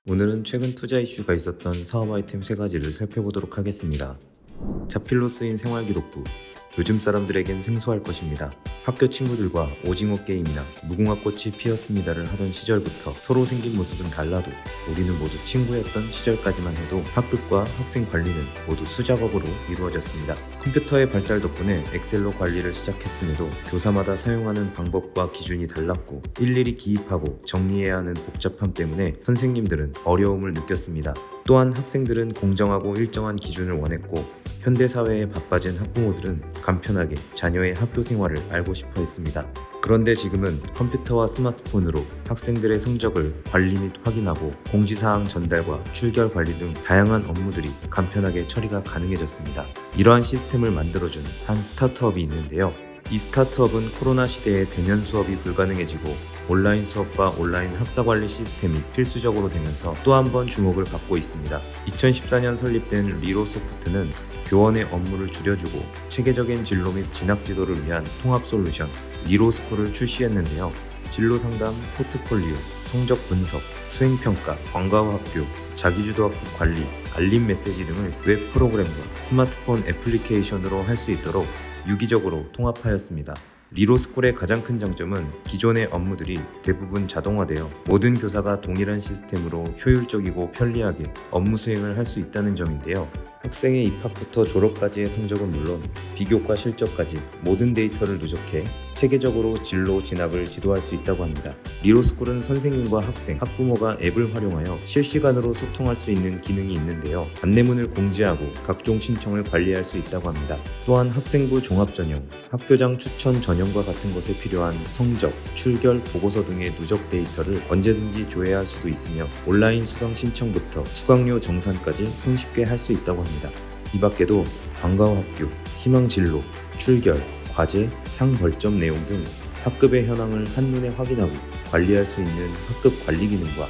오늘은 최근 투자 이슈가 있었던 사업 아이템 3가지를 살펴보도록 하겠습니다. 자필로 쓰인 생활기록부. 요즘 사람들에겐 생소할 것입니다. 학교 친구들과 오징어 게임이나 무궁화 꽃이 피었습니다를 하던 시절부터 서로 생긴 모습은 달라도 우리는 모두 친구였던 시절까지만 해도 학급과 학생 관리는 모두 수작업으로 이루어졌습니다. 컴퓨터의 발달 덕분에 엑셀로 관리를 시작했음에도 교사마다 사용하는 방법과 기준이 달랐고 일일이 기입하고 정리해야 하는 복잡함 때문에 선생님들은 어려움을 느꼈습니다. 또한 학생들은 공정하고 일정한 기준을 원했고 현대사회에 바빠진 학부모들은 간편하게 자녀의 학교 생활을 알고 싶어 했습니다. 그런데 지금은 컴퓨터와 스마트폰으로 학생들의 성적을 관리 및 확인하고 공지사항 전달과 출결 관리 등 다양한 업무들이 간편하게 처리가 가능해졌습니다. 이러한 시스템을 만들어준 한 스타트업이 있는데요. 이 스타트업은 코로나 시대에 대면 수업이 불가능해지고 온라인 수업과 온라인 학사 관리 시스템이 필수적으로 되면서 또 한 번 주목을 받고 있습니다. 2014년 설립된 리로소프트는 교원의 업무를 줄여주고 체계적인 진로 및 진학 지도를 위한 통합 솔루션 리로스쿨을 출시했는데요. 진로 상담, 포트폴리오, 성적 분석, 수행평가, 방과후 학교, 자기주도 학습 관리, 알림 메시지 등을 웹 프로그램과 스마트폰 애플리케이션으로 할 수 있도록 유기적으로 통합하였습니다. 리로스쿨의 가장 큰 장점은 기존의 업무들이 대부분 자동화되어 모든 교사가 동일한 시스템으로 효율적이고 편리하게 업무 수행을 할 수 있다는 점인데요. 학생의 입학부터 졸업까지의 성적은 물론 비교과 실적까지 모든 데이터를 누적해 체계적으로 진로 진학을 지도할 수 있다고 합니다. 리로스쿨은 선생님과 학생, 학부모가 앱을 활용하여 실시간으로 소통할 수 있는 기능이 있는데요. 안내문을 공지하고 각종 신청을 관리할 수 있다고 합니다. 또한 학생부 종합전형, 학교장 추천 전형과 같은 것에 필요한 성적, 출결, 보고서 등의 누적 데이터를 언제든지 조회할 수도 있으며 온라인 수강 신청부터 수강료 정산까지 손쉽게 할 수 있다고 합니다. 이 밖에도 방과후 학교, 희망 진로, 출결, 과제, 상 벌점 내용 등 학급의 현황을 한눈에 확인하고 관리할 수 있는 학급 관리 기능과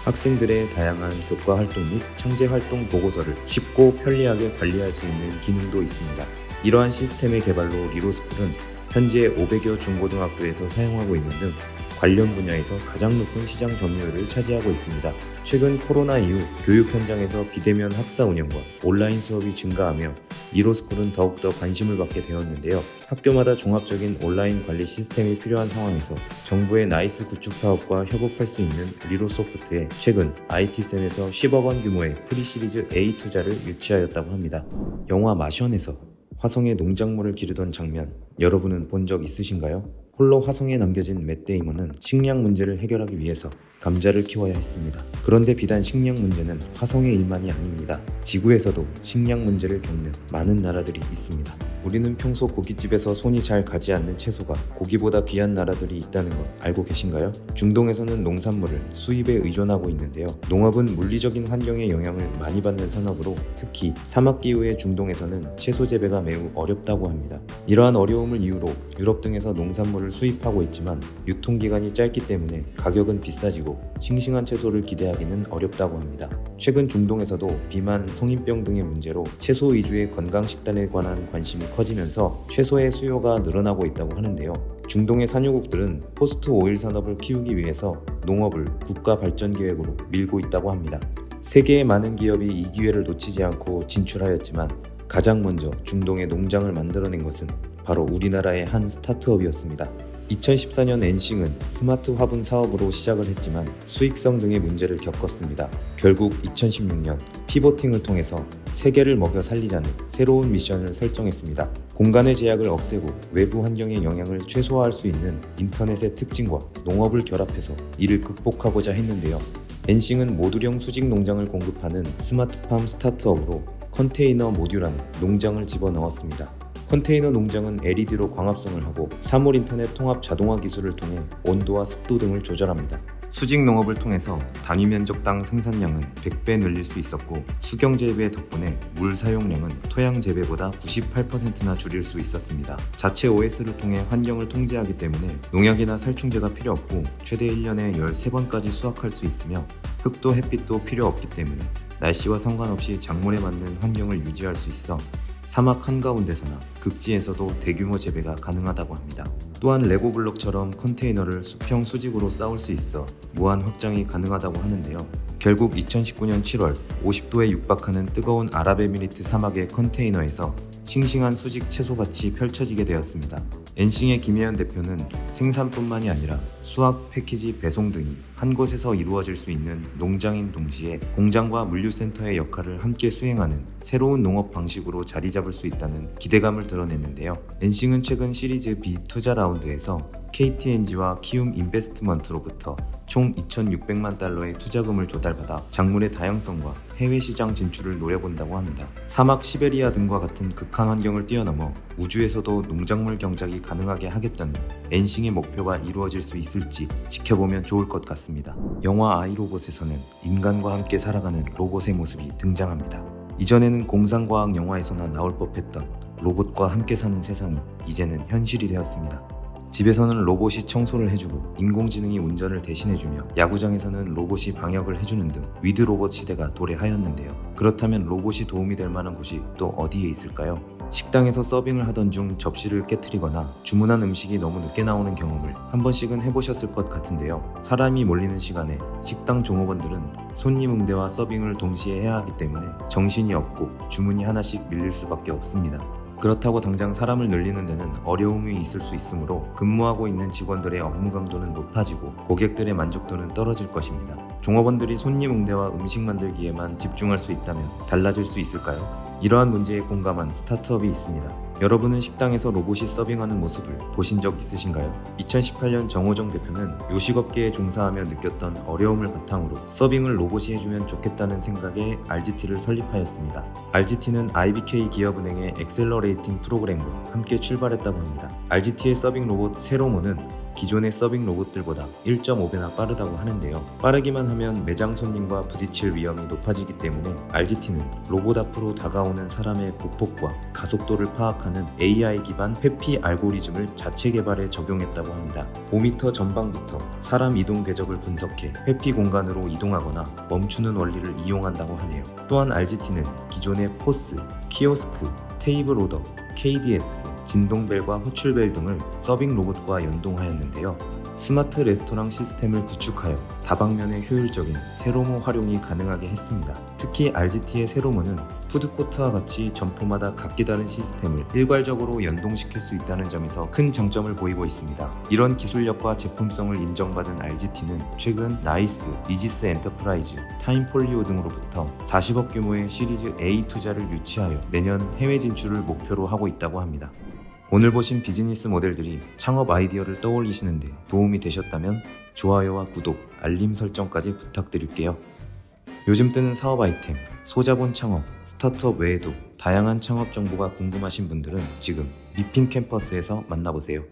학생들의 다양한 교과 활동 및 창제 활동 보고서를 쉽고 편리하게 관리할 수 있는 기능도 있습니다. 이러한 시스템의 개발로 리로스쿨은 현재 500여 중고등학교에서 사용하고 있는 등 관련 분야에서 가장 높은 시장 점유율을 차지하고 있습니다. 최근 코로나 이후 교육 현장에서 비대면 학사 운영과 온라인 수업이 증가하며 리로스쿨은 더욱더 관심을 받게 되었는데요. 학교마다 종합적인 온라인 관리 시스템이 필요한 상황에서 정부의 나이스 구축 사업과 협업할 수 있는 리로소프트에 최근 IT센에서 10억 원 규모의 프리시리즈 A 투자를 유치하였다고 합니다. 영화 마션에서 화성에 농작물을 기르던 장면 여러분은 본 적 있으신가요? 홀로 화성에 남겨진 맷 데이먼은 식량 문제를 해결하기 위해서 감자를 키워야 했습니다. 그런데 비단 식량 문제는 화성의 일만이 아닙니다. 지구에서도 식량 문제를 겪는 많은 나라들이 있습니다. 우리는 평소 고깃집에서 손이 잘 가지 않는 채소가 고기보다 귀한 나라들이 있다는 것 알고 계신가요? 중동에서는 농산물을 수입에 의존하고 있는데요. 농업은 물리적인 환경의 영향을 많이 받는 산업으로 특히 사막기후의 중동에서는 채소 재배가 매우 어렵다고 합니다. 이러한 어려움을 이유로 유럽 등에서 농산물을 수입하고 있지만 유통기간이 짧기 때문에 가격은 비싸지고 싱싱한 채소를 기대하기는 어렵다고 합니다. 최근 중동에서도 비만, 성인병 등의 문제로 채소 위주의 건강식단에 관한 관심이 커지면서 채소의 수요가 늘어나고 있다고 하는데요. 중동의 산유국들은 포스트 오일 산업을 키우기 위해서 농업을 국가 발전 계획으로 밀고 있다고 합니다. 세계의 많은 기업이 이 기회를 놓치지 않고 진출하였지만 가장 먼저 중동에 농장을 만들어낸 것은 바로 우리나라의 한 스타트업이었습니다. 2014년 엔싱은 스마트 화분 사업으로 시작을 했지만 수익성 등의 문제를 겪었습니다. 결국 2016년 피보팅을 통해서 세계를 먹여 살리자는 새로운 미션을 설정했습니다. 공간의 제약을 없애고 외부 환경의 영향을 최소화할 수 있는 인터넷의 특징과 농업을 결합해서 이를 극복하고자 했는데요. 엔싱은 모듈형 수직 농장을 공급하는 스마트팜 스타트업으로 컨테이너 모듈 안에 농장을 집어넣었습니다. 컨테이너 농장은 LED로 광합성을 하고 사물 인터넷 통합 자동화 기술을 통해 온도와 습도 등을 조절합니다. 수직 농업을 통해서 단위 면적당 생산량은 100배 늘릴 수 있었고 수경 재배 덕분에 물 사용량은 토양 재배보다 98%나 줄일 수 있었습니다. 자체 OS를 통해 환경을 통제하기 때문에 농약이나 살충제가 필요 없고 최대 1년에 13번까지 수확할 수 있으며 흙도 햇빛도 필요 없기 때문에 날씨와 상관없이 작물에 맞는 환경을 유지할 수 있어 사막 한가운데서나 극지에서도 대규모 재배가 가능하다고 합니다. 또한 레고 블록처럼 컨테이너를 수평 수직으로 쌓을 수 있어 무한 확장이 가능하다고 하는데요. 결국 2019년 7월 50도에 육박하는 뜨거운 아랍에미리트 사막의 컨테이너에서 싱싱한 수직 채소밭이 펼쳐지게 되었습니다. 엔싱의 김혜연 대표는 생산뿐만이 아니라 수확, 패키지, 배송 등이 한 곳에서 이루어질 수 있는 농장인 동시에 공장과 물류센터의 역할을 함께 수행하는 새로운 농업 방식으로 자리 잡을 수 있다는 기대감을 드러냈는데요. 엔싱은 최근 시리즈 B 투자 라운드에서 KTNG와 키움 인베스트먼트로부터 총 2,600만 달러의 투자금을 조달받아 작물의 다양성과 해외 시장 진출을 노려본다고 합니다. 사막 시베리아 등과 같은 극한 환경을 뛰어넘어 우주에서도 농작물 경작이 가능하게 하겠다는 엔싱의 목표가 이루어질 수 있을지 지켜보면 좋을 것 같습니다. 영화 아이로봇에서는 인간과 함께 살아가는 로봇의 모습이 등장합니다. 이전에는 공상과학 영화에서나 나올 법했던 로봇과 함께 사는 세상이 이제는 현실이 되었습니다. 집에서는 로봇이 청소를 해주고 인공지능이 운전을 대신해주며 야구장에서는 로봇이 방역을 해주는 등 위드 로봇 시대가 도래하였는데요. 그렇다면 로봇이 도움이 될 만한 곳이 또 어디에 있을까요? 식당에서 서빙을 하던 중 접시를 깨트리거나 주문한 음식이 너무 늦게 나오는 경험을 한 번씩은 해보셨을 것 같은데요. 사람이 몰리는 시간에 식당 종업원들은 손님 응대와 서빙을 동시에 해야 하기 때문에 정신이 없고 주문이 하나씩 밀릴 수밖에 없습니다. 그렇다고 당장 사람을 늘리는 데는 어려움이 있을 수 있으므로 근무하고 있는 직원들의 업무 강도는 높아지고 고객들의 만족도는 떨어질 것입니다. 종업원들이 손님 응대와 음식 만들기에만 집중할 수 있다면 달라질 수 있을까요? 이러한 문제에 공감한 스타트업이 있습니다. 여러분은 식당에서 로봇이 서빙하는 모습을 보신 적 있으신가요? 2018년 정호정 대표는 요식업계에 종사하며 느꼈던 어려움을 바탕으로 서빙을 로봇이 해주면 좋겠다는 생각에 RGT를 설립하였습니다. RGT는 IBK 기업은행의 엑셀러레이팅 프로그램과 함께 출발했다고 합니다. RGT의 서빙 로봇 세로모는 기존의 서빙 로봇들보다 1.5배나 빠르다고 하는데요. 빠르기만 하면 매장 손님과 부딪힐 위험이 높아지기 때문에 RGT는 로봇 앞으로 다가오는 사람의 보폭과 가속도를 파악하는 AI 기반 회피 알고리즘을 자체 개발해 적용했다고 합니다. 5m 전방부터 사람 이동 궤적을 분석해 회피 공간으로 이동하거나 멈추는 원리를 이용한다고 하네요. 또한 RGT는 기존의 포스, 키오스크, 테이블 오더, KDS, 진동벨과 호출벨 등을 서빙 로봇과 연동하였는데요. 스마트 레스토랑 시스템을 구축하여 다방면의 효율적인 세로모 활용이 가능하게 했습니다. 특히 RGT의 세로모는 푸드코트와 같이 점포마다 각기 다른 시스템을 일괄적으로 연동시킬 수 있다는 점에서 큰 장점을 보이고 있습니다. 이런 기술력과 제품성을 인정받은 RGT는 최근 나이스, 이지스 엔터프라이즈, 타임폴리오 등으로부터 40억 규모의 시리즈 A 투자를 유치하여 내년 해외 진출을 목표로 하고 있다고 합니다. 오늘 보신 비즈니스 모델들이 창업 아이디어를 떠올리시는데 도움이 되셨다면 좋아요와 구독, 알림 설정까지 부탁드릴게요. 요즘 뜨는 사업 아이템, 소자본 창업, 스타트업 외에도 다양한 창업 정보가 궁금하신 분들은 지금 미핑 캠퍼스에서 만나보세요.